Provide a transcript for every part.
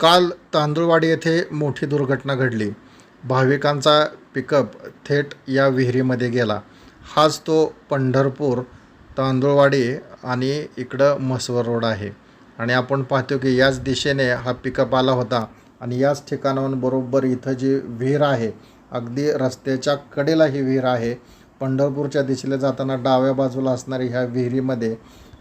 काल तांदुळवाडी येथे मोठी दुर्घटना घडली. भाविकांचा पिकअप थेट या विहिरीमध्ये गेला. हाच तो पंढरपूर तांदुळवाडी आणि इकडं म्हसवड रोड आहे. आणि आपण पाहतो की याच दिशेने हा पिकअप आला होता आणि याच ठिकाणाहून बरोबर इथं जी विहीर आहे, अगदी रस्त्याच्या कडेला ही विहीर आहे. पंढरपूरच्या दिशेला जाताना डाव्या बाजूला असणारी ह्या विहिरीमध्ये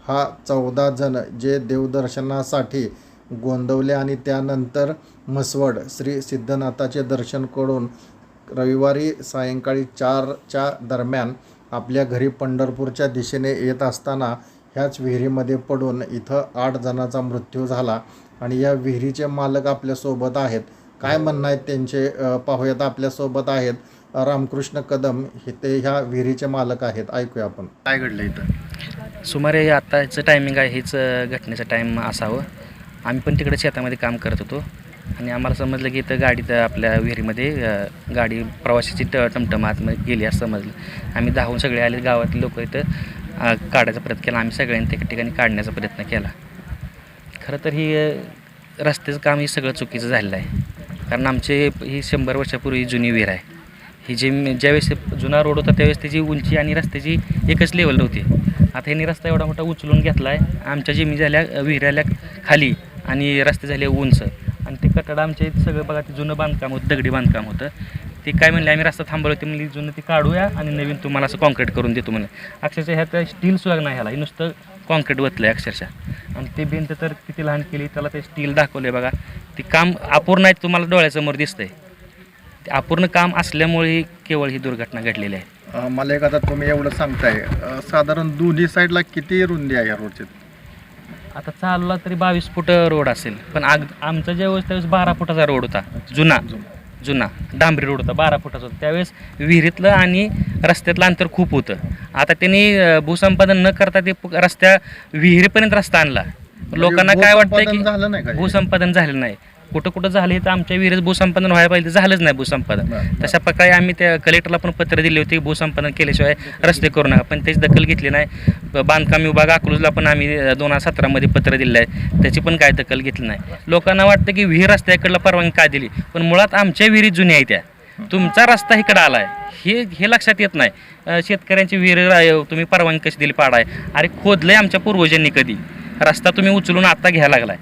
हा 14 जण जे देवदर्शनासाठी गोंदवले आणि त्यानंतर म्हसवड श्री सिद्धनाथाचे दर्शन करून रविवारी सायंकाळी 4च्या दरम्यान आपल्या घरी पंढरपूरच्या दिशेने येत असताना ह्याच विहिरीमध्ये पडून इथं 8 जणांचा मृत्यू झाला. आणि या विहिरीचे मालक आपल्यासोबत आहेत. काय म्हणणं आहेत त्यांचे पाहूयात. आपल्यासोबत आहेत रामकृष्ण कदम, हे ते ह्या विहिरीचे मालक आहेत. ऐकूया आपण काय घडलं इथं. सुमारे आत्ताचं टायमिंग आहे, हेच घटनेचं टाईम असावं. आम्ही पण तिकडे शेतामध्ये काम करत होतो आणि आम्हाला समजलं की इथं गाडीत आपल्या विहिरीमध्ये गाडी प्रवाशाची टमटम आतमध्ये गेली असं समजलं. आम्ही धावून सगळे आले, गावातले लोक इथं काढायचा प्रयत्न केला. आम्ही सगळ्यांनी त्या ठिकाणी काढण्याचा प्रयत्न केला. खरं तर ही रस्त्याचं काम हे सगळं चुकीचं झालेलं आहे. कारण आमचे ही 100 वर्षापूर्वी जुनी विहीर आहे. ही ज्यावेळेस जुना रोड होता त्यावेळेस त्याची उंची आणि रस्त्याची एकच लेवल होती. आता ह्यांनी रस्ता एवढा मोठा उचलून घेतला आहे. आमच्या जमीन झाल्या विहिरी आल्या खाली आणि रस्ते झाले उंच. आणि ते कटड आमच्या इथं सगळं बघा, ते जुनं बांधकाम होतं, दगडी बांधकाम होतं. ते काय म्हणले, आम्ही रस्ता थांबवलं होते म्हणजे जुनं ते काढूया आणि नवीन तुम्हाला असं कॉन्क्रीट करून देतो म्हणे. अक्षरशः ह्यात स्टील सुद्धा नाही, ह्याला हे नुसतं कॉन्क्रीट वतलं आहे अक्षरशः. आणि ते भिंत तर किती लहान केली, त्याला ते स्टील दाखवले बघा. ते काम अपूर्ण आहे, तुम्हाला डोळ्यासमोर दिसतंय. ते अपूर्ण काम असल्यामुळे केवळ ही दुर्घटना घडलेली आहे. मला एक आता तुम्ही एवढं सांगताय, साधारण दोन्ही साईडला किती रुंदी आहे या रोडची? आता चालला तरी 22 फूट रोड असेल, पण आमचा ज्यावेळेस त्यावेळेस 12 फुटाचा रोड होता. जुना डांबरी रोड होता, 12 फुटाचा होता. त्यावेळेस विहिरीतलं आणि रस्त्यातलं अंतर खूप होतं. आता त्यांनी भूसंपादन न करता ते रस्त्या विहिरीपर्यंत रस्ता आणला. लोकांना काय वाटतंय की भूसंपादन झालं नाही. कुठं झाले तर आमच्या विहिरीत भूसंपादन व्हायला पाहिजे, झालंच नाही भूसंपादन. तशा प्रकारे आम्ही त्या कलेक्टरला पण पत्र दिले होते, भूसंपादन केल्याशिवाय रस्ते करू नका, पण त्याची दखल घेतली नाही. बांधकाम विभाग अकलूजला पण आम्ही 2017 पत्र दिलं आहे, त्याची पण काय दखल घेतली नाही. लोकांना वाटतं की विहीर रस्त्याकडला परवानगी का दिली, पण मुळात आमच्या विहिरी जुन्या आहेत त्या. तुमचा रस्ता इकडं आला आहे हे लक्षात येत नाही. शेतकऱ्यांची विहीर तुम्ही परवानगी कशी दिली पाडाय? अरे खोदलंय आमच्या पूर्वजांनी कधी, रस्ता तुम्ही उचलून आता घ्यायला लागलाय.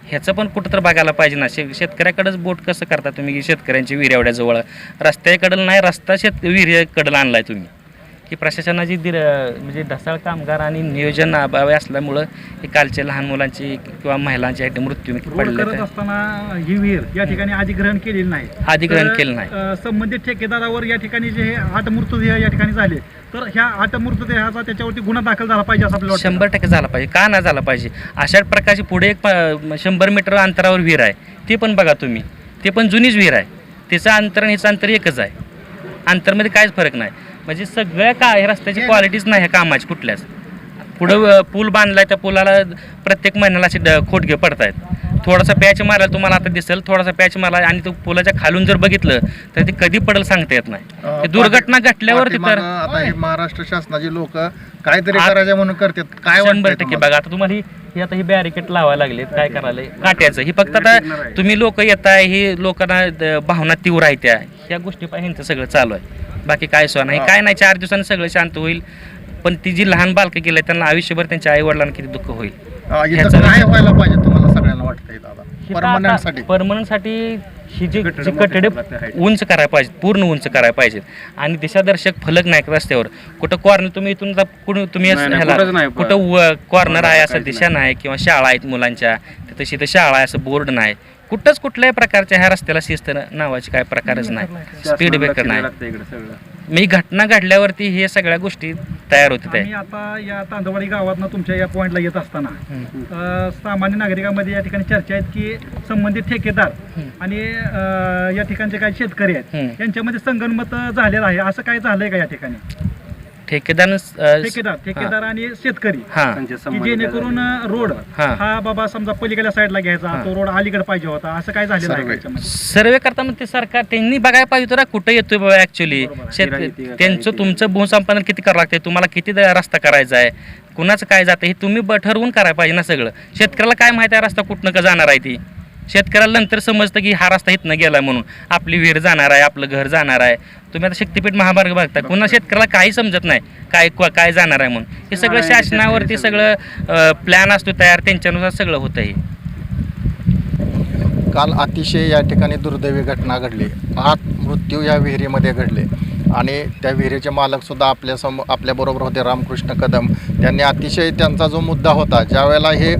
ह्याचं पण कुठं तर बघायला पाहिजे ना. शेतकऱ्याकडेच बोट कसं करता तुम्ही की शेतकऱ्यांची विहीर एवढ्या जवळ, रस्त्याकडं नाही, रस्ता विहिरीकडं आणलाय तुम्ही. ही प्रशासनाची म्हणजे ढसाळ कामगार आणि नियोजन अभावी असल्यामुळं हे कालच्या लहान मुलांची किंवा महिलांची मृत्यू पडले. असताना ही विहीर या ठिकाणी अधिग्रहण केलेलं नाही, अधिग्रहण केलं नाही. संबंधित ठेकेदारावर या ठिकाणी जे 8 मृतदेह या ठिकाणी झाले, तर ह्या 8 मृतदेहाचा त्याच्यावरती गुन्हा दाखल झाला पाहिजे असं आपल्याला 100% झाला पाहिजे. का नाही झाला पाहिजे? अशा प्रकारची पुढे एक 100 मीटर अंतरावर विहीर आहे, ते पण बघा तुम्ही, ते पण जुनीच विहीर आहे. त्याचं अंतर आणि ह्याचं अंतर एकच आहे. अंतरमध्ये काहीच फरक नाही. म्हणजे सगळ्या काय रस्त्याची क्वालिटीच नाही ह्या कामाची कुठल्याच. पुढं पूल बांधलाय, त्या पुलाला प्रत्येक महिन्याला असे खोडगे पडत आहेत. थोडासा पॅच मारायला तुम्हाला आता दिसेल, थोडासा पॅच मारला आणि तो पुलाच्या खालून जर बघितलं तर ते कधी पडेल सांगता येत नाही. दुर्घटना घडल्यावरती तर आता हे महाराष्ट्र शासनाची लोक काहीतरी करायचं म्हणून करतात. काय 100% बघा. आता तुम्हाला ही आता ही बॅरिकेड लावायला लागले, काय करायला काट्याचं ही फक्त आता तुम्ही लोक येताय, ही लोकांना भावना तीव्र आहे त्या ह्या गोष्टी पाहिजे सगळं चालू आहे. बाकी काय सोय नाही, काय नाही. 4 दिवसांनी सगळं शांत होईल. पण ती जी लहान बालकं केलं त्यांना आयुष्यभर त्यांच्या आई वडिलांना किती दुःख होईल. काय व्हायला पाहिजे तुम्हाला सगळ्यांना वाटतंय दादा? परमनंटसाठी ही जी कठडे उंच करायला पाहिजेत, पूर्ण उंच करायला पाहिजेत. आणि दिशादर्शक फलक नाही रस्त्यावर. कुठं कॉर्नर तुम्ही इथून तुम्ही कुठं कॉर्नर आहे असं दिशा नाही, किंवा शाळा आहेत मुलांच्या तशी तर शाळा आहे असं बोर्ड नाही. कुठल्याही प्रकारच्या ह्या रस्त्याला शिस्त नावाची काय प्रकारच नाही, स्पीड ब्रेकर नाही. मी घटना घडल्यावरती हे सगळ्या गोष्टी तयार होत आहेत. आता या तांदवाडी गावातनं तुमच्या या पॉईंटला येत असताना सामान्य नागरिकांमध्ये या ठिकाणी चर्चा आहेत की संबंधित ठेकेदार आणि या ठिकाणचे काही शेतकरी आहेत यांच्यामध्ये संगनमत झालेलं आहे, असं काय झालंय का या ठिकाणी? ठेकेदार आणि शेतकरी जेणेकरून रोड हा बाबा समजा पलीकडल्या साईडला घ्यायचा, तो रोड अलीकडे पाहिजे होता, असं काय झालेलं आहे? सर्वे करताना ते सरकार त्यांनी बघायला पाहिजे होतं कुठे येतोय बाबा. ऍक्च्युली त्यांचं तुमचं भूसंपादन किती करावं लागतंय, तुम्हाला किती रस्ता करायचा आहे, कुणाचं काय जातं हे तुम्ही ठरवून करायला पाहिजे ना सगळं. शेतकऱ्याला काय माहिती आहे रस्ता कुठनं का जाणार आहे ती? शेतकऱ्याला नंतर समजतं की हा रस्ता इथनं गेला म्हणून आपली विहीर जाणार आहे, आपलं घर जाणार आहे. तुम्ही आता शक्तीपीठ महामार्ग बघता, पुन्हा शेतकऱ्याला काही समजत नाही काय जाणार आहे म्हणून. हे सगळं शासनावरती सगळं प्लॅन असतो तयार, त्यांच्यानुसार सगळं होतं. हे काल अतिशय या ठिकाणी दुर्दैवी घटना घडली. 8 मृत्यू या विहिरीमध्ये घडले आणि त्या विहिरीचे मालकसुद्धा आपल्याबरोबर होते, रामकृष्ण कदम. त्यांनी अतिशय त्यांचा जो मुद्दा होता, ज्यावेळेला हे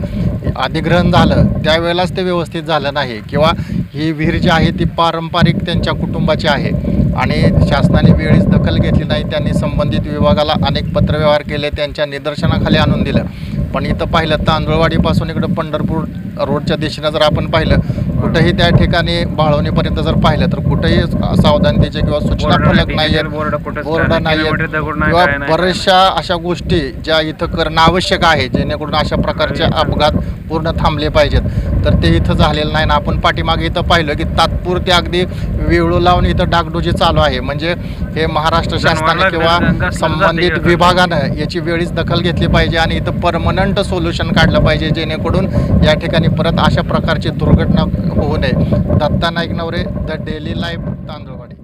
अधिग्रहण झालं त्यावेळेलाच ते व्यवस्थित झालं नाही, किंवा ही विहीर जी आहे ती पारंपरिक त्यांच्या कुटुंबाची आहे आणि शासनाने वेळीच दखल घेतली नाही. त्यांनी संबंधित विभागाला अनेक पत्रव्यवहार केले, त्यांच्या निदर्शनाखाली आणून दिलं. पण इथं पाहिलं तांदुळवाडीपासून इकडं पंढरपूर रोडच्या दिशेनं जर आपण पाहिलं, कुठंही त्या ठिकाणी बाळवणीपर्यंत जर पाहिलं तर कुठेही सावधानतेचे किंवा सूचना फलक नाही आहेत, बोर्ड नाही आहेत, किंवा बऱ्याचशा अशा गोष्टी ज्या इथं करणं आवश्यक आहे जेणेकरून अशा प्रकारचे अपघात पूर्ण थांबले पाहिजेत, तर ते इथं झालेलं नाही. ना आपण पाठीमागे इथं पाहिलं की तात्पुरती अगदी वेळू लावून इथं डागडुजी चालू आहे. म्हणजे हे महाराष्ट्र शासनाने किंवा संबंधित विभागानं याची वेळीच दखल घेतली पाहिजे आणि इथं परमनंट सोल्युशन काढलं पाहिजे, जेणेकरून या ठिकाणी परत अशा प्रकारची दुर्घटना होऊ नये. दत्ता नाईक नवरे, द डेली लाईफ, तांदुळवाडी.